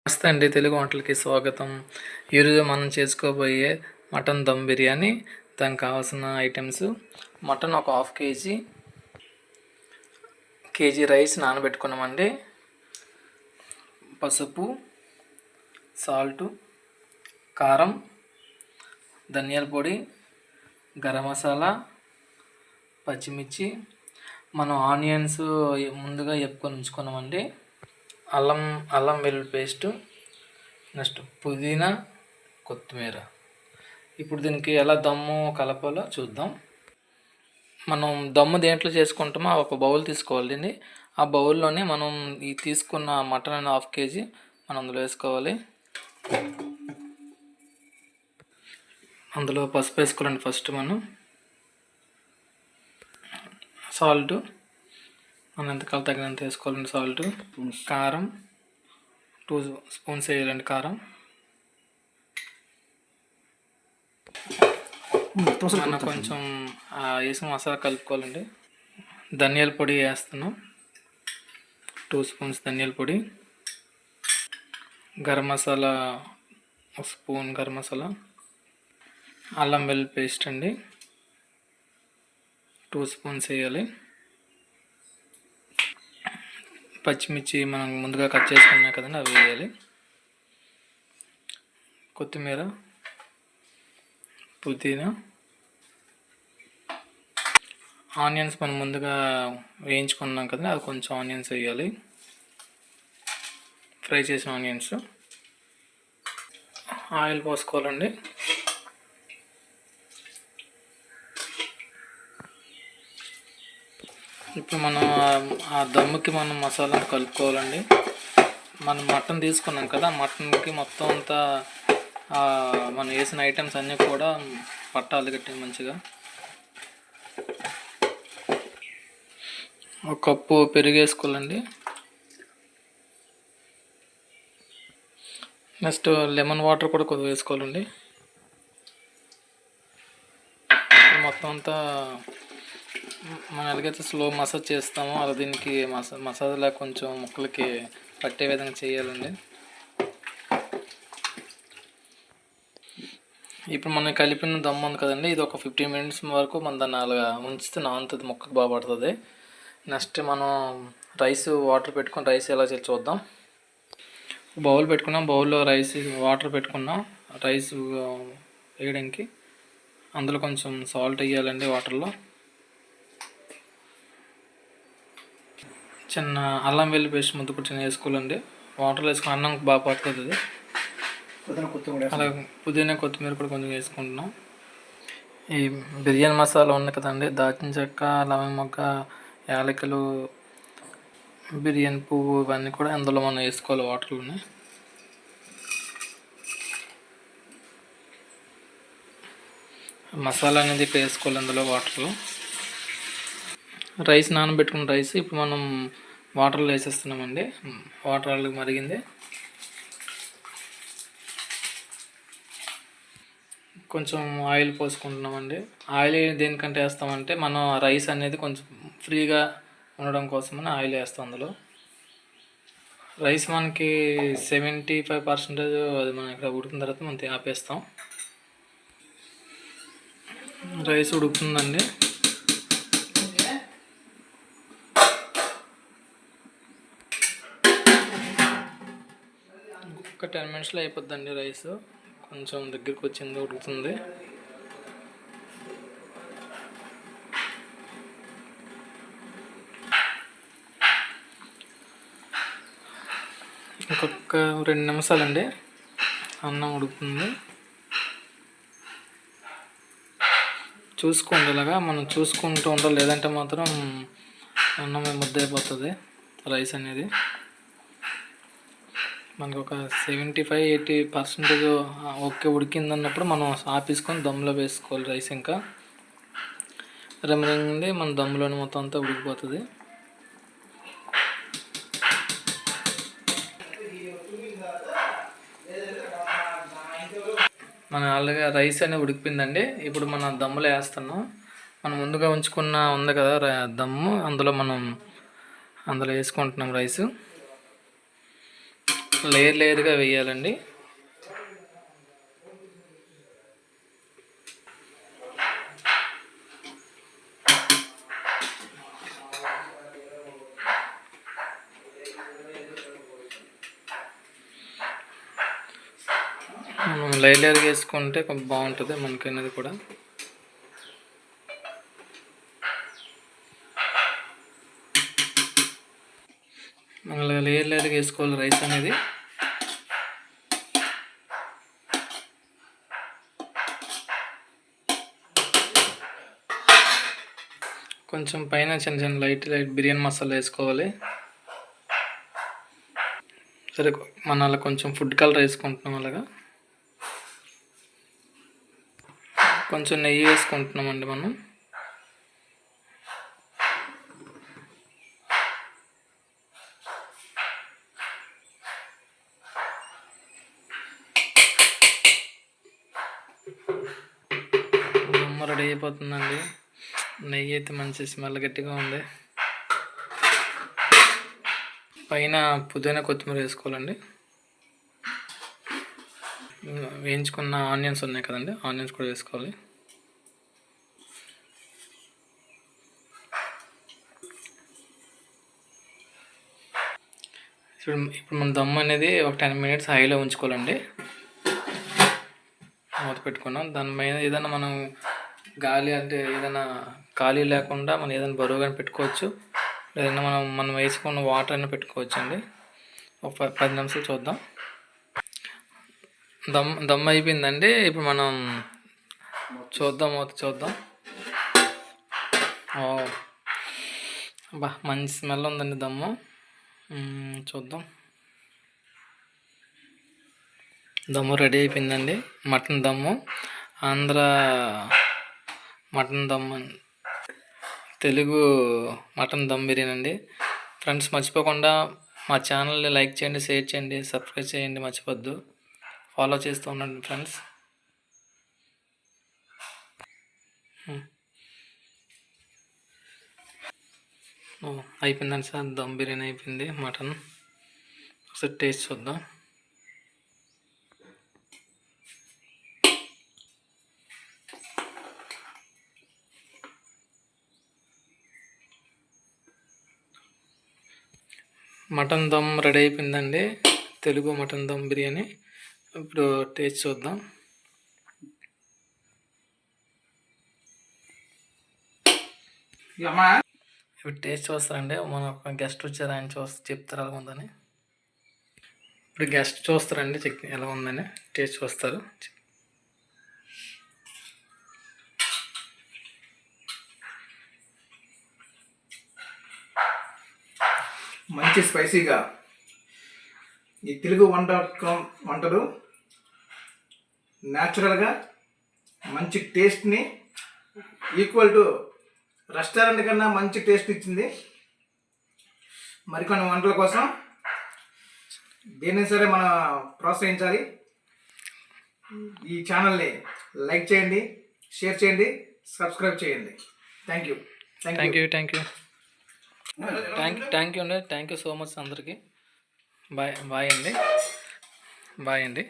నమస్తే అండి, తెలుగు వంటలకి స్వాగతం. ఈరోజు మనం చేసుకోబోయే మటన్ దమ్ బిర్యానీ. దానికి కావాల్సిన ఐటమ్స్: మటన్ ఒక హాఫ్ కేజీ రైస్ నానబెట్టుకున్నామండి, పసుపు, సాల్టు, కారం, ధనియాల పొడి, గరం మసాలా, పచ్చిమిర్చి, మనం ఆనియన్స్ ముందుగా వేపుకొని ఉంచుకున్నామండి, అల్లం వెల్లుల్లి పేస్టు, నెక్స్ట్ పుదీనా, కొత్తిమీర. ఇప్పుడు దీనికి ఎలా దమ్ము కలపాలో చూద్దాం. మనం దమ్ము దేంట్లో చేసుకుంటామో ఒక బౌల్ తీసుకోవాలండి. ఆ బౌల్లోనే మనం ఈ తీసుకున్న మటన్ అని హాఫ్ కేజీ మనం అందులో వేసుకోవాలి. అందులో పసుపు వేసుకోవాలండి. ఫస్ట్ మనం సాల్ట్ మనం ఎంతకాలం తగినంత వేసుకోవాలండి. సాల్ట్, కారం 2 స్పూన్స్ వేయాలండి. కారం మనం కొంచెం వేసిన మసాలా కలుపుకోవాలండి. ధనియాల పొడి వేస్తున్నాం, 2 స్పూన్స్ ధనియాల పొడి, గరం మసాలా 1 స్పూన్ గరం మసాలా, అల్లం వెల్లుల్లి పేస్ట్ అండి 2 స్పూన్స్ వేయాలి. పచ్చిమిర్చి మనం ముందుగా కట్ చేసుకున్నాం కదండి, అవి వేయాలి. కొత్తిమీర, పుదీనా, ఆనియన్స్ మనం ముందుగా వేయించుకున్నాం కదండి, అది కొంచెం ఆనియన్స్ వేయాలి, ఫ్రై చేసిన ఆనియన్స్. ఆయిల్ పోసుకోవాలండి. ఇప్పుడు మనం ఆ దమ్ముకి మనం మసాలా కలుపుకోవాలండి. మనం మటన్ తీసుకున్నాం కదా, మటన్కి మొత్తం అంతా మనం వేసిన ఐటమ్స్ అన్నీ కూడా పట్టాలి గట్టి మంచిగా. ఒక కప్పు పెరుగు వేసుకోవాలండి. నెక్స్ట్ లెమన్ వాటర్ కూడా కొద్దిగా వేసుకోవాలండి. మొత్తం అంతా మనం ఎలాగైతే స్లో మసాజ్ చేస్తామో అలా దీనికి మసాలా కొంచెం ముక్కలకి పట్టే విధంగా చేయాలండి. ఇప్పుడు మనం కలిపిన దమ్ ఉంది కదండి, ఇది ఒక 15 మినిట్స్ వరకు మనం దాన్ని అలాగా ఉంచితే నానుతుంది, ముక్కకు బాగా పడుతుంది. నెక్స్ట్ మనం రైస్ వాటర్ పెట్టుకొని రైస్ ఎలా చేసి చూద్దాం. బౌల్ పెట్టుకున్నాం, బౌల్లో రైస్ వాటర్ పెట్టుకున్నాం. రైస్ వేయడానికి అందులో కొంచెం సాల్ట్ వేయాలండి. వాటర్లో చిన్న అల్లం వెల్లుల్లి పేస్ట్ ముద్ద కూడా చిన్న వేసుకోవాలండి. వాటర్లో వేసుకుని అన్నం బాగా పడుతుంది. అలాగే పుదీనా, కొత్తిమీర కూడా కొంచెం వేసుకుంటున్నాం. ఈ బిర్యానీ మసాలా ఉంది కదండి, దాల్చిన చెక్క, లవంగ మొగ్గ, యాలకులు, బిర్యానీ పువ్వు, ఇవన్నీ కూడా అందులో మనం వేసుకోవాలి. వాటర్లోనే మసాలా అనేది వేసుకోవాలి అందులో వాటర్లో. రైస్ నానబెట్టుకున్న రైస్ ఇప్పుడు మనం వాటర్లో వేసేస్తున్నామండి. వాటర్ మరిగింది. కొంచెం ఆయిల్ పోసుకుంటున్నామండి. ఆయిల్ దేనికంటే వేస్తామంటే మనం రైస్ అనేది కొంచెం ఫ్రీగా ఉండడం కోసమని ఆయిల్ వేస్తాం అందులో. రైస్ మనకి 75% అది మనం ఇక్కడ ఉడికిన తర్వాత మనం ఆపేస్తాం. రైస్ ఉడుకుతుందండి. ఒక 10 మినిట్స్లో అయిపోద్దండి. రైస్ కొంచెం దగ్గరికి వచ్చింది, ఉడుకుతుంది. ఇంకొక 2 నిమిషాలండి, అన్నం ఉడుకుతుంది. చూసుకోండి, ఇలాగా మనం చూసుకుంటూ ఉండాలి, లేదంటే మాత్రం అన్నం ముద్ద అయిపోతుంది. రైస్ అనేది మనకు ఒక 75-80% ఓకే ఉడికింది అన్నప్పుడు మనం ఆపేసుకొని దమ్లో వేసుకోవాలి. రైస్ ఇంకా రెమరింగ్ మన దమ్లోని మొత్తం అంతా ఉడికిపోతుంది. మన ఆల్రెడీ రైస్ అనేది ఉడికిపోయిందండి. ఇప్పుడు మనం దమ్ములో వేస్తున్నాం. మనం ముందుగా ఉంచుకున్న ఉంది కదా దమ్ము, అందులో వేసుకుంటున్నాం రైసు. లేయర్ లేయర్గా వేయాలండి. మనం లేయర్ లేయర్గా వేసుకుంటే కొంచెం బాగుంటుంది మనకి అనేది కూడా. మనం లేయర్ లేయర్గా వేసుకోవాలి రైస్ అనేది. కొంచెం పైన చిన్న చిన్న లైట్ బిర్యానీ మసాలా వేసుకోవాలి. సరే, మన అలా కొంచెం ఫుడ్ కలర్ వేసుకుంటున్నాం. అలాగా కొంచెం నెయ్యి వేసుకుంటున్నామండి మనం. దమ్ము రెడీ అయిపోతుందండి. నెయ్యి అయితే మంచి స్మెల్ గట్టిగా ఉంది. పైన పుదీనా కొత్తిమీర వేసుకోవాలండి. వేయించుకున్న ఆనియన్స్ ఉన్నాయి కదండి, ఆనియన్స్ కూడా వేసుకోవాలి. ఇప్పుడు మన దమ్ అనేది ఒక 10 minutes హైలో ఉంచుకోవాలండి. మూత పెట్టుకున్నాం. దాని మీద ఏదైనా మనం గాలి అంటే ఏదైనా ఖాళీ లేకుండా మనం ఏదైనా బరువుగా పెట్టుకోవచ్చు. ఏదైనా మనం వేసుకున్న వాటర్ అయినా పెట్టుకోవచ్చు అండి. ఒక 10 నిమిషాలు చూద్దాం. దమ్ అయిపోయిందండి. ఇప్పుడు మనం చూద్దాం, మూత చూద్దాం. మంచి స్మెల్ ఉందండి దమ్ము. చూద్దాం. దమ్ము రెడీ అయిపోయిందండి. మటన్ దమ్ము, ఆంధ్ర మటన్ దమ్, తెలుగు మటన్ దమ్ బిర్యానీ అండి. ఫ్రెండ్స్, మర్చిపోకుండా మా ఛానల్ని లైక్ చేయండి, షేర్ చేయండి, సబ్స్క్రైబ్ చేయండి, మర్చిపోద్దు. ఫాలో చేస్తూ ఉండండి ఫ్రెండ్స్. అయిపోయిందండి సార్, దమ్ బిర్యానీ అయిపోయింది. మటన్ ఒకసారి టేస్ట్ చూద్దాం. మటన్ దమ్ రెడీ అయిపోయిందండి, తెలుగు మటన్ దమ్ బిర్యానీ. ఇప్పుడు టేస్ట్ చూద్దాం. ఇప్పుడు టేస్ట్ చూస్తారండి. మన ఒక గెస్ట్ వచ్చారు, ఆయన చెప్తారు ఎలా ఉందని. ఇప్పుడు గెస్ట్ చూస్తారండి, ఎలా ఉందని టేస్ట్ చూస్తారు. మంచి స్పైసీగా ఈ తెలుగు వంటలు న్యాచురల్గా మంచి టేస్ట్ని ఈక్వల్ టు రెస్టారెంట్ కన్నా మంచి టేస్ట్ ఇచ్చింది. మరికొన్ని వంటల కోసం దేని సరే మనం ప్రోత్సహించాలి. ఈ ఛానల్ని లైక్ చేయండి, షేర్ చేయండి, సబ్స్క్రైబ్ చేయండి. థ్యాంక్ యూ అండి. థ్యాంక్ యూ సో మచ్ అందరికీ. బాయ్ అండి.